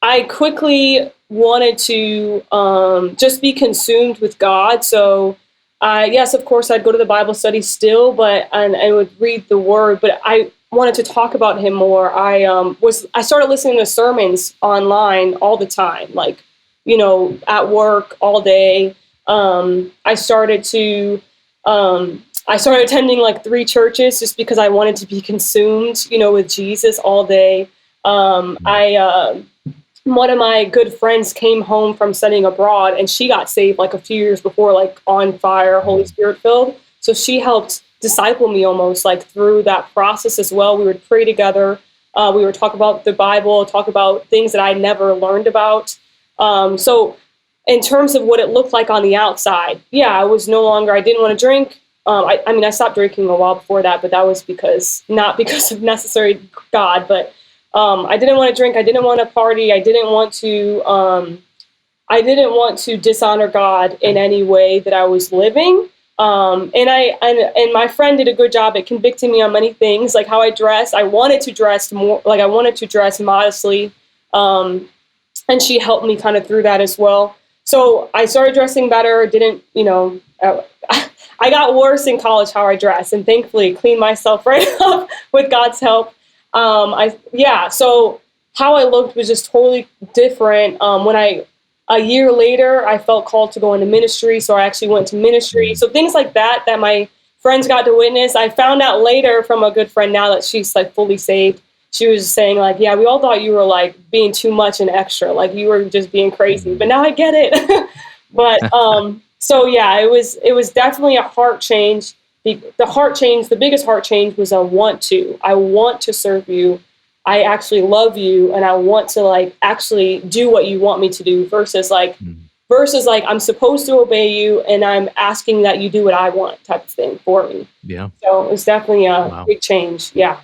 I quickly wanted to just be consumed with God. So, yes, of course, I'd go to the Bible study still, but and I would read the Word. But I wanted to talk about Him more. I started listening to sermons online all the time, like at work all day. I started to I started attending like 3 churches just because I wanted to be consumed, with Jesus all day. One of my good friends came home from studying abroad, and she got saved like a few years before, like on fire, Holy Spirit filled. So she helped disciple me almost like through that process as well. We would pray together. We would talk about the Bible, talk about things that I never learned about. So in terms of what it looked like on the outside, I didn't want to drink. I stopped drinking a while before that, but that was not because of necessary God, but I didn't want to drink. I didn't want to party. I didn't want to dishonor God in any way that I was living. And my friend did a good job at convicting me on many things, like how I dressed. I wanted to dress more, like I wanted to dress modestly. And she helped me kind of through that as well. So I started dressing better. I got worse in college how I dressed, and thankfully cleaned myself right up with God's help. So how I looked was just totally different. A year later, I felt called to go into ministry. So I actually went to ministry. So things like that my friends got to witness. I found out later from a good friend now that she's like fully saved. She was saying like, yeah, we all thought you were like being too much and extra, like you were just being crazy, but now I get it. But, it was definitely a heart change. The biggest heart change was I want to serve you. I actually love you, and I want to like actually do what you want me to do versus like I'm supposed to obey you and I'm asking that you do what I want type of thing for me. Yeah. So it was definitely a big change. Yeah.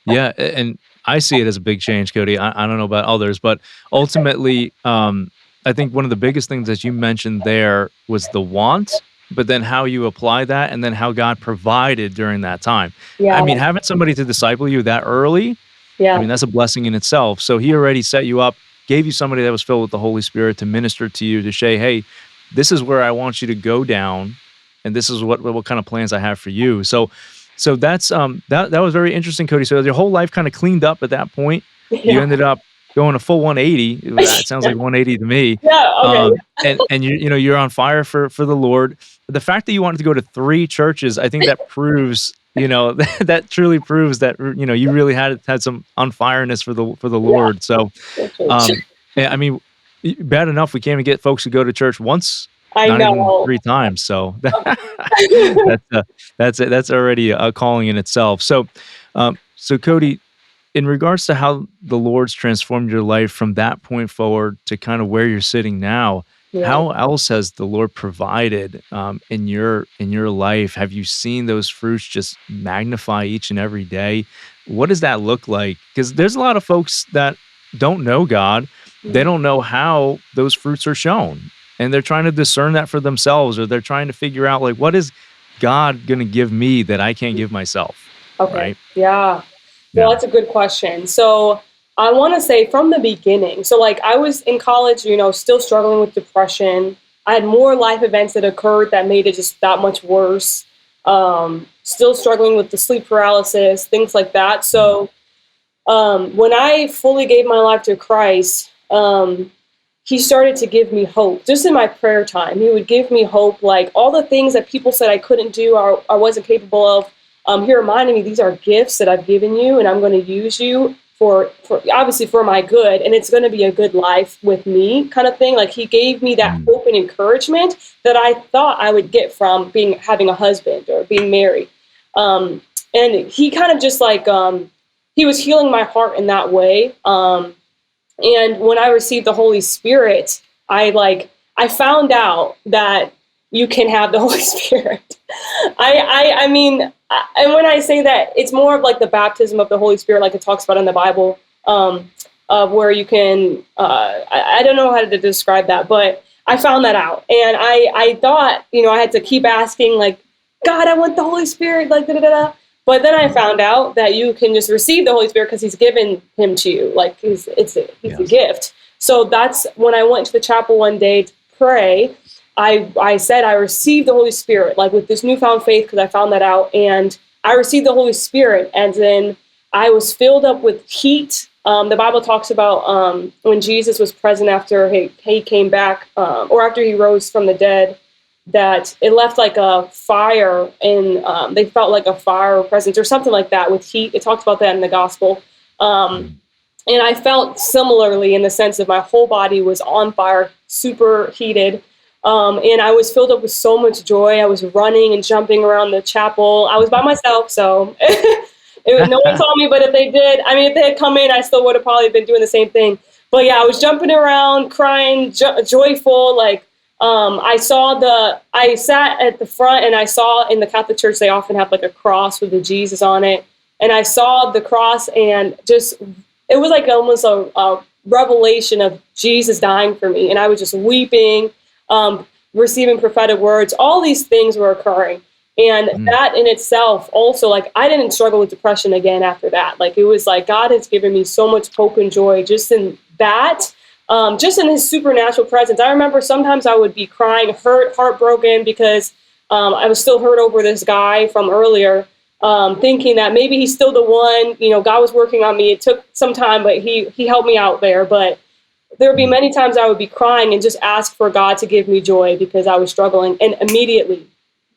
Yeah. And I see it as a big change, Cody. I don't know about others, but ultimately, I think one of the biggest things that you mentioned there was the want, but then how you apply that and then how God provided during that time. Yeah. I mean, having somebody to disciple you that early, Yeah. I mean, that's a blessing in itself. So he already set you up, gave you somebody that was filled with the Holy Spirit to minister to you, to say, hey, this is where I want you to go down, and this is what kind of plans I have for you. So that's that was very interesting, Cody. So your whole life kind of cleaned up at that point. Yeah. You ended up going a full 180. That sounds like 180 to me. Yeah. Okay. And you're on fire for the Lord. The fact that you wanted to go to 3 churches, I think that proves, that truly proves that, you really had some unfireness for the Lord. So, I mean, bad enough we can't even get folks to go to church once. I not know. even 3 times. So that's already a calling in itself. So, so Cody, in regards to how the Lord's transformed your life from that point forward to kind of where you're sitting now, how else has the Lord provided in your life? Have you seen those fruits just magnify each and every day? What does that look like? Because there's a lot of folks that don't know God. They don't know how those fruits are shown. And they're trying to discern that for themselves, or they're trying to figure out, like, what is God going to give me that I can't give myself? Okay. Right? Yeah. Well, that's a good question. So I want to say from the beginning, so like I was in college, still struggling with depression. I had more life events that occurred that made it just that much worse. Still struggling with the sleep paralysis, things like that. So when I fully gave my life to Christ, he started to give me hope. Just in my prayer time, he would give me hope, like all the things that people said I couldn't do or I wasn't capable of. He reminded me these are gifts that I've given you, and I'm going to use you for obviously for my good, and it's going to be a good life with me kind of thing. Like he gave me that hope and encouragement that I thought I would get from having a husband or being married. And he kind of just like, he was healing my heart in that way. And when I received the Holy Spirit, I found out that you can have the Holy Spirit. I mean, and when I say that, it's more of like the baptism of the Holy Spirit, like it talks about in the Bible, of where you can, I don't know how to describe that, but I found that out. And I thought, I had to keep asking like, God, I want the Holy Spirit, like, da, da, da, da. But then I found out that you can just receive the Holy Spirit because he's given him to you. Like he's a Yes. gift. So that's when I went to the chapel one day to pray. I said I received the Holy Spirit, like with this newfound faith, because I found that out. And I received the Holy Spirit, and then I was filled up with heat. The Bible talks about when Jesus was present after he came back, or after he rose from the dead, that it left like a fire, and they felt like a fire presence or something like that with heat. It talks about that in the gospel. And I felt similarly in the sense that my whole body was on fire, super heated. And I was filled up with so much joy. I was running and jumping around the chapel. I was by myself, so no one saw me, but if they did, I mean, if they had come in, I still would have probably been doing the same thing. But yeah, I was jumping around, crying, joyful. Like, I sat at the front, and I saw in the Catholic Church, they often have like a cross with the Jesus on it. And I saw the cross, and just, it was like almost a revelation of Jesus dying for me. And I was just weeping, receiving prophetic words. All these things were occurring. And that in itself also, like, I didn't struggle with depression again after that. Like, it was like God has given me so much hope and joy just in that, just in his supernatural presence. I remember sometimes I would be crying, heartbroken, because I was still hurt over this guy from earlier, thinking that maybe he's still the one. You know, God was working on me. It took some time, but he helped me out there. But there would be many times I would be crying and just ask for God to give me joy because I was struggling. And immediately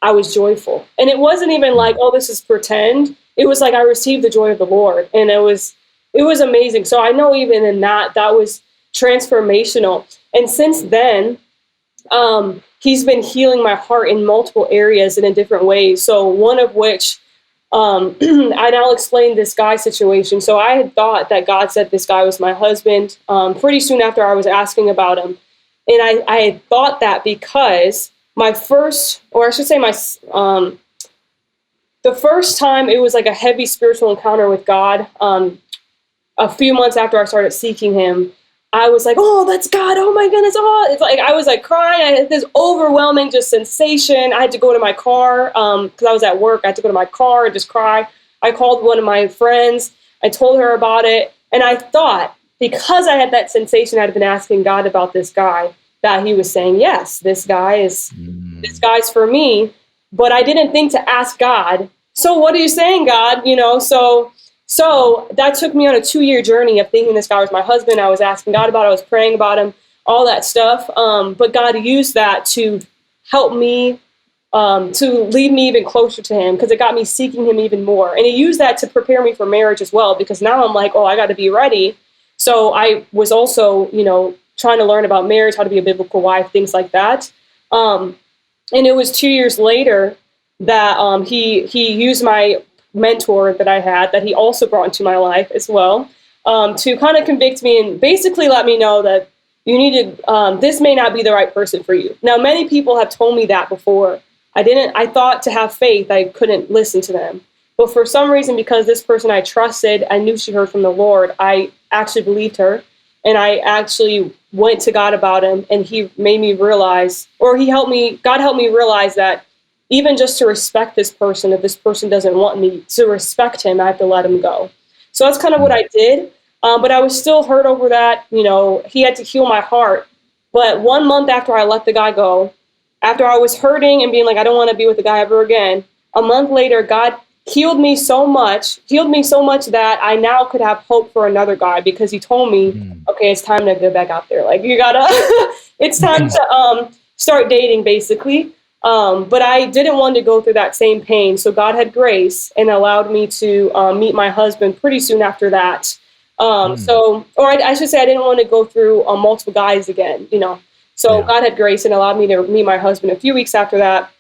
I was joyful. And it wasn't even like, oh, this is pretend. It was like I received the joy of the Lord. And it was amazing. So I know even in that was transformational. And since then, he's been healing my heart in multiple areas and in different ways. So one of which, and I'll explain this guy situation. So I had thought that God said this guy was my husband pretty soon after I was asking about him. And I had thought that because my first, or I should say the first time it was like a heavy spiritual encounter with God, a few months after I started seeking him, I was like, oh, that's God. Oh my goodness. Oh, it's like, I was like crying. I had this overwhelming just sensation. I had to go to my car because I was at work. I had to go to my car and just cry. I called one of my friends. I told her about it. And I thought, because I had that sensation, I'd been asking God about this guy, that he was saying, yes, this guy's for me. But I didn't think to ask God, so what are you saying, God? You know, so that took me on a 2-year journey of thinking this guy was my husband. I was asking God about it. I was praying about him, all that stuff. But God used that to help me, to lead me even closer to him, because it got me seeking him even more. And he used that to prepare me for marriage as well, because now I'm like, oh, I got to be ready. So I was also, you know, trying to learn about marriage, how to be a biblical wife, things like that. And it was 2 years later that he used my mentor that I had, that he also brought into my life as well, to kind of convict me and basically let me know that you need to, this may not be the right person for you. Now, many people have told me that before. I thought to have faith, I couldn't listen to them. But for some reason, because this person I trusted, I knew she heard from the Lord, I actually believed her. And I actually went to God about him, and he made me realize, or God helped me realize that even just to respect this person, if this person doesn't want me to respect him, I have to let him go. So that's kind of what I did. But I was still hurt over that. You know, he had to heal my heart. But 1 month after I let the guy go, after I was hurting and being like, I don't want to be with the guy ever again, a month later, God healed me so much that I now could have hope for another guy, because he told me, okay, it's time to go back out there. Like, you gotta, it's time to start dating, basically. But I didn't want to go through that same pain. So God had grace and allowed me to meet my husband pretty soon after that. I should say I didn't want to go through multiple guys again, you know. So God had grace and allowed me to meet my husband a few weeks after that.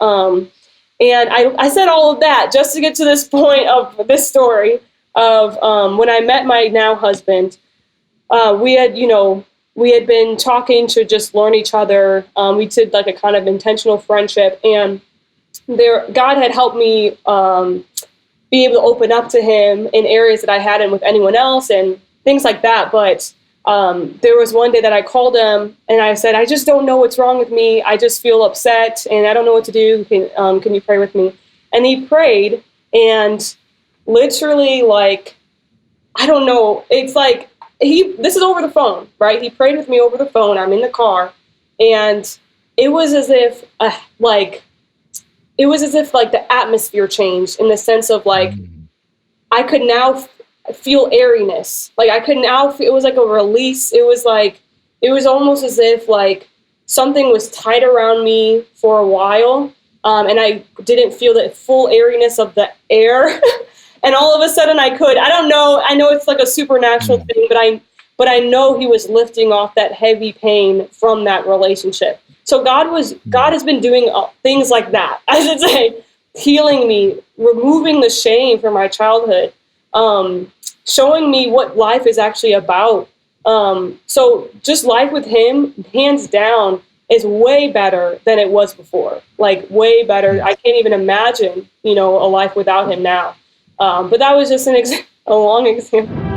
And I said all of that just to get to this point of this story of when I met my now husband. We had been talking to just learn each other. We did like a kind of intentional friendship, and God had helped me be able to open up to him in areas that I hadn't with anyone else and things like that. But there was one day that I called him and I said, I just don't know what's wrong with me. I just feel upset and I don't know what to do. Can you pray with me? And he prayed, and literally like, I don't know. It's like this is over the phone, right? He prayed with me over the phone. I'm in the car, and it was as if like the atmosphere changed, in the sense of like I could now feel airiness. Like I could now it was like a release. It was almost as if like something was tight around me for a while, and I didn't feel the full airiness of the air. And all of a sudden I could. I don't know. I know it's like a supernatural thing, but I know he was lifting off that heavy pain from that relationship. So God has been doing things like that, I should say, healing me, removing the shame from my childhood, showing me what life is actually about. So just life with him, hands down, is way better than it was before. Like way better. I can't even imagine, a life without him now. But that was just a long example.